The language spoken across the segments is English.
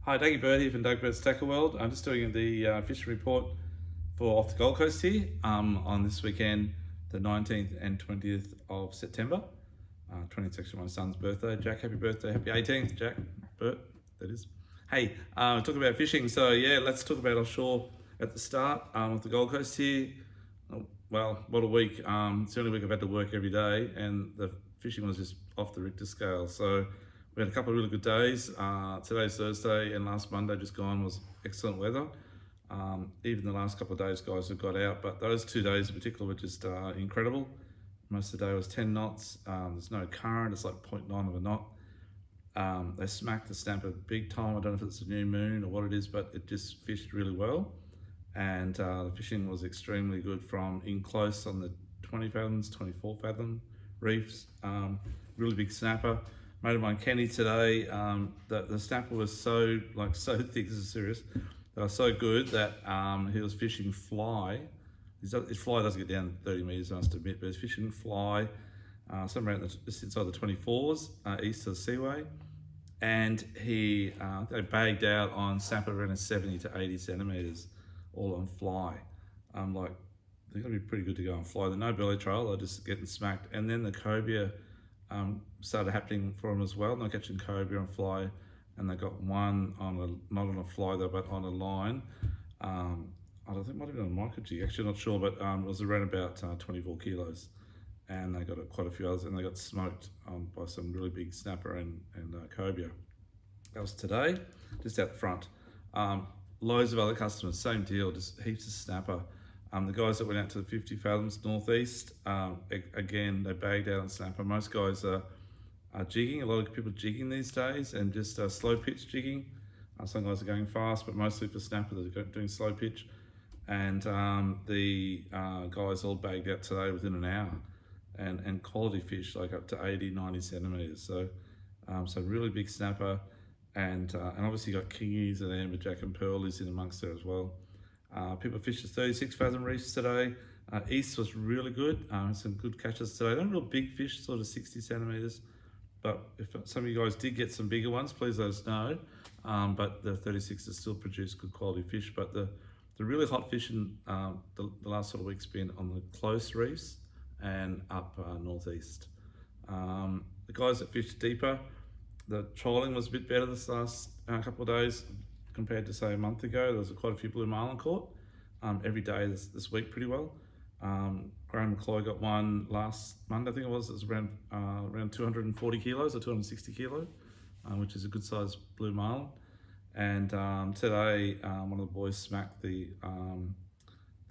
Hi, Dougie Bird here from Doug Bird's Tackle World. I'm just doing the fishing report for off the Gold Coast here on this weekend, the 19th and 20th of September. 20th is actually my son's birthday. Jack, happy birthday. Happy 18th, Jack. Bert, that is. Hey, talk about fishing. So yeah, let's talk about offshore at the start of the Gold Coast here. Well, what a week. It's the only week I've had to work every day, and the fishing was just off the Richter scale. So we had a couple of really good days. Today's Thursday, and last Monday just gone was excellent weather. Even the last couple of days guys have got out, but those 2 days in particular were just incredible. Most of the day was 10 knots. There's no current, it's like 0.9 of a knot. They smacked the snapper big time. I don't know if it's a new moon or what it is, but it just fished really well. And the fishing was extremely good from in close on the 20 fathoms, 24 fathom reefs. Really big snapper. Mate of mine, Kenny, today, the snapper was so thick, this is serious. They were so good that he was fishing fly. His fly doesn't get down 30 metres, I must admit, but he's fishing fly somewhere just inside the 24s, east of the Seaway. And they bagged out on snapper around 70 to 80 centimetres, all on fly. They're gonna be pretty good to go on fly. They're no belly trail, they're just getting smacked. And then the cobia started happening for them as well. They're catching cobia on fly, and they got one on not on a fly though, but on a line. I don't think it might have been on a micro jig, actually not sure, but it was around about 24 kilos. And they got quite a few others, and they got smoked by some really big snapper and cobia. That was today, just out the front. Loads of other customers, same deal, just heaps of snapper. The guys that went out to the 50 fathoms northeast, again, they bagged out on snapper. Most guys are jigging, a lot of people jigging these days, and just slow pitch jigging. Some guys are going fast, but mostly for snapper, they're doing slow pitch. And the guys all bagged out today within an hour, and quality fish, like up to 80, 90 centimetres. So really big snapper, and obviously you got kingies and amberjack and pearlies in amongst there as well. People fished the 36 fathom reefs today. East was really good, some good catches today. Not real big fish, sort of 60 centimetres, but if some of you guys did get some bigger ones, please let us know. But the 36s still produce good quality fish. But the really hot fishing the last sort of week's been on the close reefs and up northeast. The guys that fished deeper, the trolling was a bit better this last couple of days compared to say a month ago. There was quite a few blue marlin caught every day this week pretty well. Graham McCloy got one last Monday, I think it was around 240 kilos or 260 kilos, which is a good size blue marlin. And today one of the boys smacked the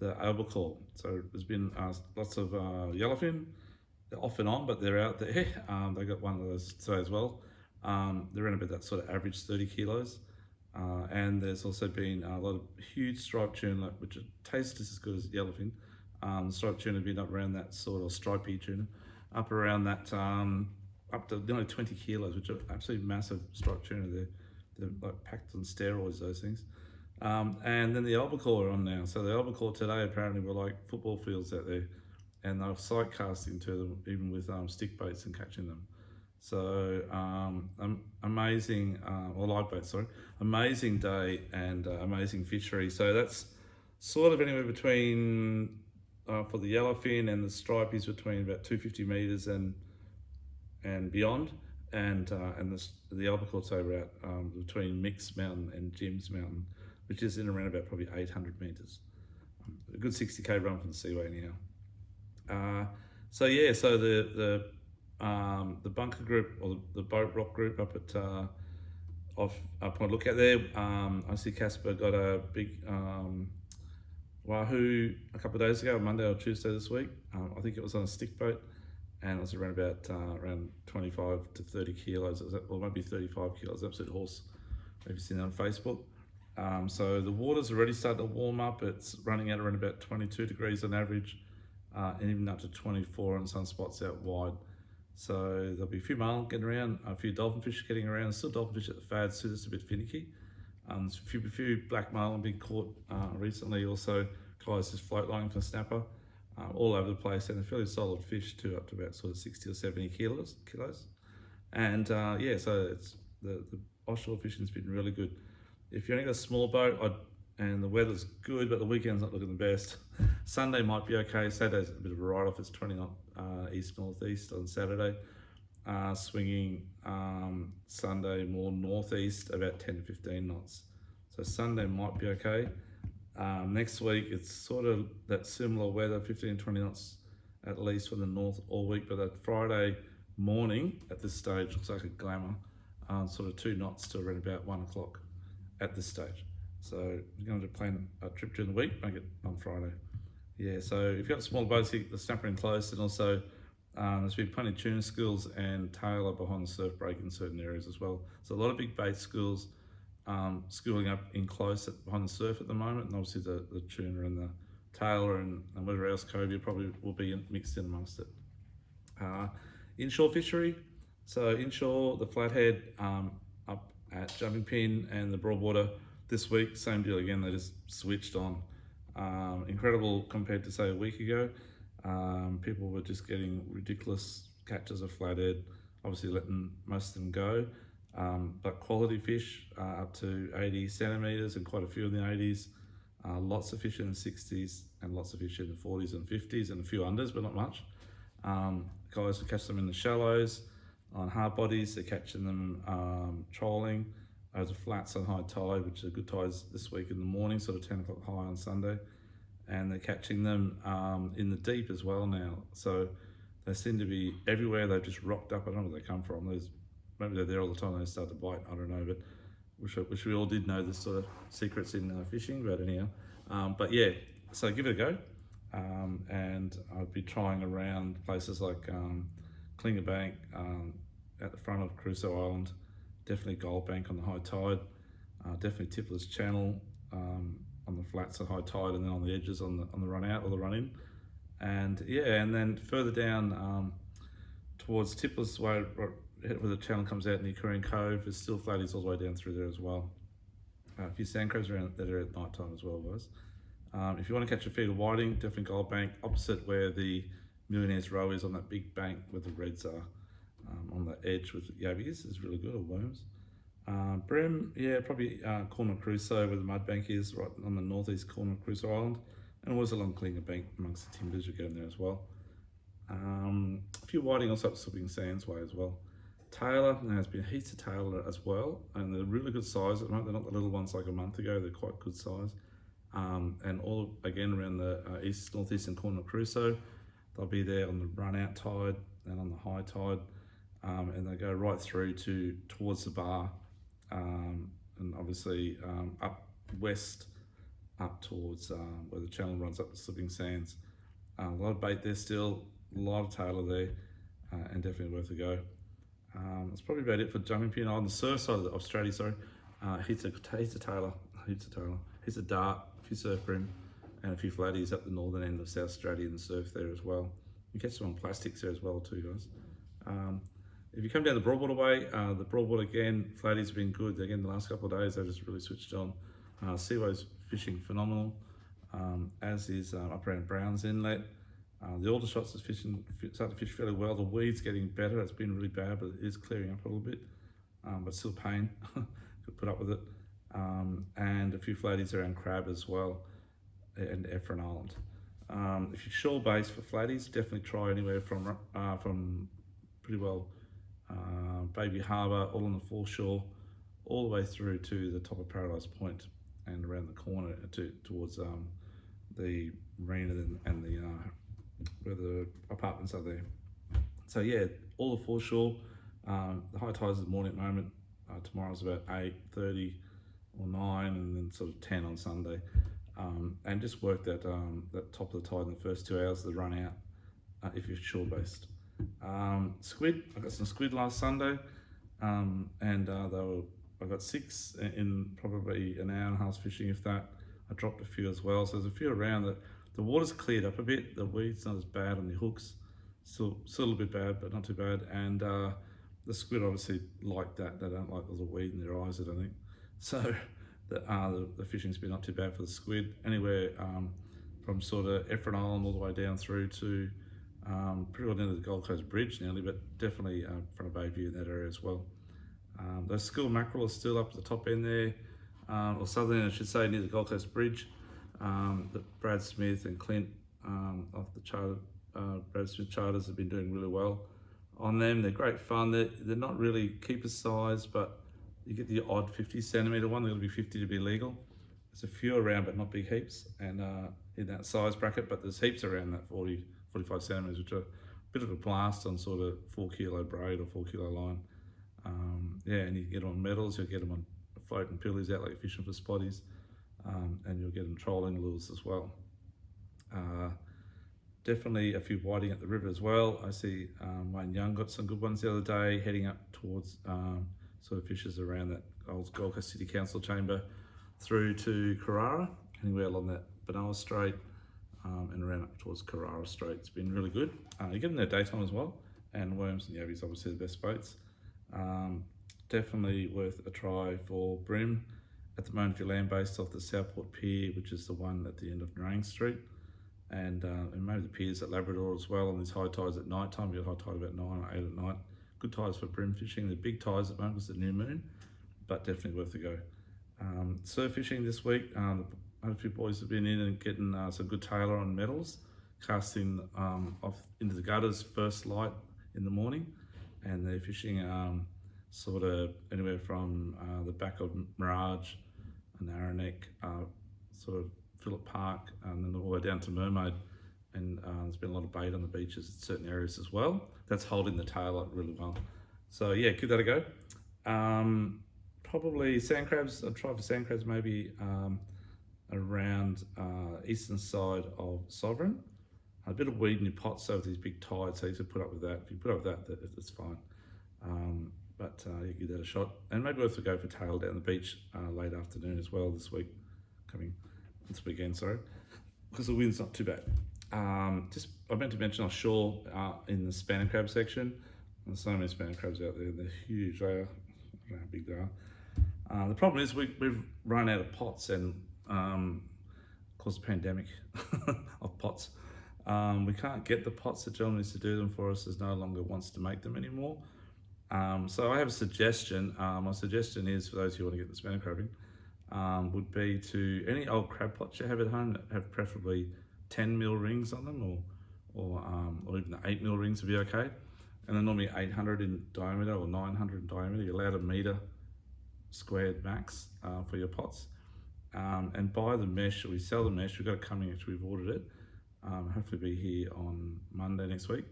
albacore. So there's been lots of yellowfin, they're off and on, but they're out there. They got one of those today as well. They're in about that sort of average 30 kilos. And there's also been a lot of huge striped tuna, which tastes just as good as yellowfin. Striped tuna have been up around that sort of stripy tuna, up around that, up to nearly 20 kilos, which are absolutely massive striped tuna. They're like packed on steroids, those things. And then the albacore are on now. So the albacore today apparently were like football fields out there, and they were sight casting to them, even with stick baits and catching them. So amazing, or live baits, sorry. Amazing day and amazing fishery. So that's sort of anywhere between, for the yellowfin and the stripies, between about 250 metres and beyond. And the albacore over out between Mix Mountain and Jim's Mountain, which is in around about probably 800 metres. A good 60k run from the Seaway anyhow. So yeah, so the bunker group, or the boat rock group up at off Point Lookout there, I see Casper got a big wahoo a couple of days ago, Monday or Tuesday this week. I think it was on a stick boat, and it was around about around 25 to 30 kilos, or maybe 35 kilos, absolute horse. Have you seen that on Facebook? So the water's already started to warm up. It's running at around about 22 degrees on average, and even up to 24 on some spots out wide. So there'll be a few marlin getting around, a few dolphin fish getting around, still dolphin fish at the fads, so just a bit finicky. There's a few black marlin being caught recently, also guys just float lining for snapper, all over the place, and a fairly solid fish too, up to about sort of 60 or 70 kilos. And yeah, so it's the offshore fishing's been really good. If you only got a small boat, and the weather's good, but the weekend's not looking the best, Sunday might be okay. Saturday's a bit of a write-off. It's 20 knot east-northeast on Saturday. Swinging Sunday more northeast, about 10 to 15 knots. So Sunday might be okay. Next week, it's sort of that similar weather, 15, 20 knots at least from the north all week, but that Friday morning at this stage looks like a glamour, sort of 2 knots to around about 1 o'clock at this stage. So we're going to plan a trip during the week, make it on Friday. Yeah, so if you've got small boats, keep the snapper in close, and also there's been plenty of tuna schools and tailor behind the surf break in certain areas as well. So a lot of big bait schools schooling up in close behind the surf at the moment, and obviously the tuna and the tailor and whatever else cobia probably will be mixed in amongst it. Inshore Fishery, so inshore, the flathead up at Jumping Pin and the Broadwater this week, same deal again, they just switched on. Incredible compared to say a week ago. People were just getting ridiculous catches of flathead, obviously letting most of them go. But quality fish up to 80 centimetres and quite a few in the 80s. Lots of fish in the 60s and lots of fish in the 40s and 50s and a few unders, but not much. Guys will catch them in the shallows, on hard bodies, they're catching them trolling over flats on high tide, which are good tides this week in the morning, sort of 10 o'clock high on Sunday. And they're catching them in the deep as well now. So they seem to be everywhere. They've just rocked up. I don't know where they come from. Maybe they're there all the time and they start to bite. I don't know, but wish we all did know the sort of secrets in fishing, but anyhow. But yeah, so give it a go. And I'd be trying around places like Klinger Bank at the front of Crusoe Island, definitely Gold Bank on the high tide, definitely Tippler's Channel on the flats at high tide, and then on the edges on the run out or the run in. And yeah, and then further down towards Tippler's way, where the channel comes out in the Korean Cove, there's still flatties all the way down through there as well. A few sand crabs around that are at night time as well, guys. If you want to catch a feed of whiting, definitely Gold Bank, opposite where the Millionaire's Row is, on that big bank where the reds are, on the edge with yabbies is really good, or worms. Bream, yeah, probably corner Crusoe where the mud bank is, right on the northeast corner of Crusoe Island, and always along Klinger Bank amongst the timbers, you get in there as well. A few whiting also up Slipping Sands way as well. Tailor, now there's been heaps of tailor as well, and they're really good size at the moment. They're not the little ones like a month ago, they're quite good size. And all again around the northeastern corner of Crusoe. They'll be there on the run out tide and on the high tide, and they go right through towards the bar, and obviously up west, up towards where the channel runs up the Slipping Sands. A lot of bait there still, a lot of tailor there, and definitely worth a go. That's probably about it for Jumping Pin. On the surf side of Australia, sorry, heaps of tailor, heaps of dart, a few surf bream, and a few flatties up the northern end of South Australia in the surf there as well. You catch some on plastics there as well too, guys. If you come down the Broadwater way, the Broadwater again, flatties have been good. Again, the last couple of days, they've just really switched on. Seaway's fishing phenomenal, as is up around Browns Inlet. The Aldershots is starting to fish fairly well. The weed's getting better. It's been really bad, but it is clearing up a little bit, but still pain. Could put up with it. And a few flatties around Crab as well, and Effron Island. If you're shore based for flatties, definitely try anywhere from pretty well Baby Harbour, all on the foreshore, all the way through to the top of Paradise Point and around the corner towards the marina and the where the apartments are there. So yeah, all the foreshore. The high tides in the morning at the moment. Tomorrow's about 8:30 or 9, and then sort of 10 on Sunday. And just work that top of the tide in the first 2 hours of the run out if you're shore based. Squid, I got some squid last Sunday, and I got 6 in probably an hour and a half fishing, if that. I dropped a few as well, so there's a few around. That the water's cleared up a bit, the weed's not as bad on the hooks, still a little bit bad, but not too bad. And the squid obviously like that, they don't like all the weed in their eyes, I don't think. So the fishing's been not too bad for the squid. Anywhere from sort of Effron Island all the way down through to pretty well into the Gold Coast Bridge nearly, but definitely in front of Bayview in that area as well. Those school mackerel are still up at the top end there. or southern, I should say, near the Gold Coast Bridge. That Brad Smith and Clint of the charter, Brad Smith charters have been doing really well on them. They're great fun. They're not really keeper size, but you get the odd 50 centimetre one. They're going to be 50 to be legal. There's a few around, but not big heaps, and in that size bracket. But there's heaps around that 40, 45 centimetres, which are a bit of a blast on sort of 4 kilo braid or 4 kilo line. Yeah, and you get them on metals. You'll get them on floating pillies out like fishing for spotties, and you'll get them trolling lures as well. Definitely a few whiting at the river as well. I see Wayne Young got some good ones the other day, heading up towards sort of fishes around that old Gold Coast City Council chamber through to Carrara, anywhere along that Benalla Strait, and around up towards Carrara Strait. It's been really good. You get them there daytime as well, and worms and yabbies obviously the best baits. Definitely worth a try for bream. At the moment, if you're land-based off the Southport Pier, which is the one at the end of Nerang Street, and maybe the piers at Labrador as well, on these high tides at night time. You get high tide about 9 or 8 at night. Good tides for bream fishing. The big tides at the moment was the new moon, but definitely worth a go. Surf fishing this week. A few boys have been in and getting some good tailor on metals, casting off into the gutters first light in the morning, and they're fishing sort of anywhere from the back of Mirage and Arroneck, sort of Phillip Park, and then all the way down to Mermaid. And there's been a lot of bait on the beaches in certain areas as well. That's holding the tail up really well. So yeah, give that a go. Probably sand crabs. I'd try for sand crabs maybe around eastern side of Sovereign. A bit of weed in your pot, so with these big tides, so you should put up with that. If you put up with that, it's fine. But you give that a shot. And maybe worth a go for tail down the beach late afternoon as well this weekend, sorry, because the wind's not too bad. I meant to mention offshore in the spanner crab section. There's so many spanner crabs out there. They're huge. They are. I don't know how big they are. The problem is we've run out of pots, and caused a pandemic of pots. We can't get the pots. The gentleman used to do them for us is no longer wants to make them anymore. So I have a suggestion. My suggestion is, for those who want to get the spanner crabbing, would be to any old crab pots you have at home that have preferably 10mm rings on them, or even 8mm rings would be okay. And they're normally 800 in diameter or 900 in diameter. You're allowed a metre squared max for your pots. And buy the mesh. We sell the mesh. We've got it coming, actually we've ordered it. Hopefully be here on Monday next week.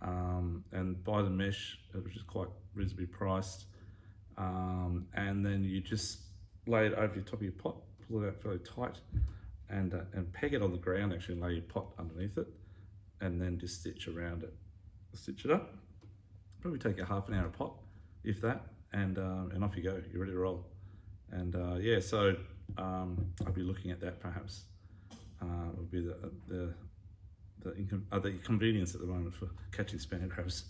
And buy the mesh, which is quite reasonably priced. And then you just lay it over the top of your pot, pull it out fairly tight, and peg it on the ground actually, and lay your pot underneath it, and then just stitch around it. Stitch it up. Probably take a half an hour a pot, if that, and off you go. You're ready to roll. And yeah, so I'll be looking at that perhaps. Would be the convenience at the moment for catching spanner crabs.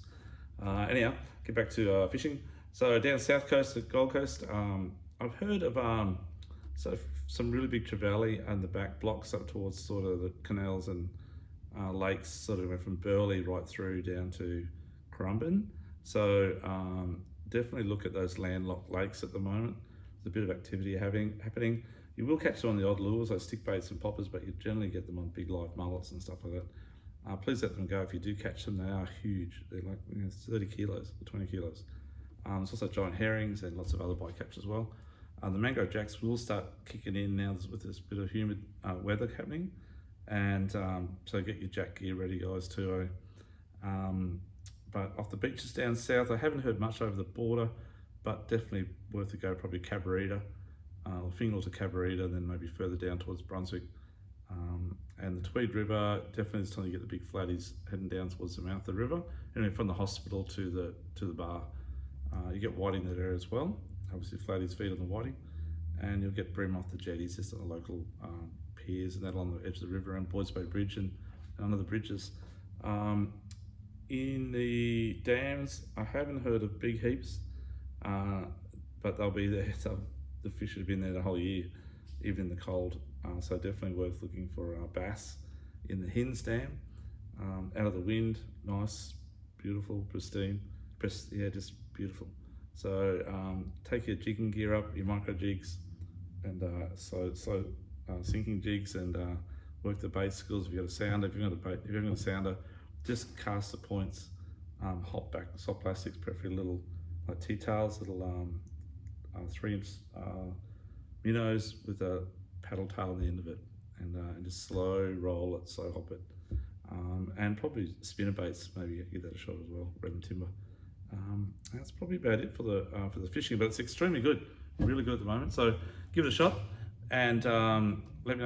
Anyhow, get back to fishing. So down south coast, the Gold Coast, I've heard of some really big trevally and the back blocks up towards sort of the canals and lakes, sort of went from Burleigh right through down to Currumbin. So definitely look at those landlocked lakes at the moment. There's a bit of activity happening. You will catch them on the odd lures, like stick baits and poppers, but you generally get them on big live mullets and stuff like that. Please let them go if you do catch them. They are huge. They're like 30 kilos or 20 kilos. There's also giant herrings and lots of other bycatch as well. The mangrove jacks will start kicking in now with this bit of humid weather happening. And so get your jack gear ready, guys, too. But off the beaches down south, I haven't heard much over the border, but definitely worth a go, probably Cabarita, or Fingal to Cabarita, then maybe further down towards Brunswick. And the Tweed River, definitely it's time to get the big flatties heading down towards the mouth of the river, and from the hospital to the bar. You get whiting in that area as well. Obviously flatties feed on the whiting, and you'll get bream off the jetties, just on the local piers and that along the edge of the river and Boys Bay Bridge and other bridges. In the dams, I haven't heard of big heaps, but they'll be there. So the fish have been there the whole year, even in the cold. So definitely worth looking for bass in the Hinds Dam. Out of the wind, nice, beautiful, pristine, yeah, just beautiful. So take your jigging gear up, your micro jigs, and slow sinking jigs, and work the bait skills. If you've got a sounder, if you've got a sounder, just cast the points, hop back soft plastics, preferably little like T-tails, little 3-inch minnows with a paddle tail on the end of it, and just slow roll it, slow hop it, and probably spinner baits, maybe give that a shot as well, red and timber. That's probably about it for the fishing, but it's extremely good, really good at the moment. So give it a shot, and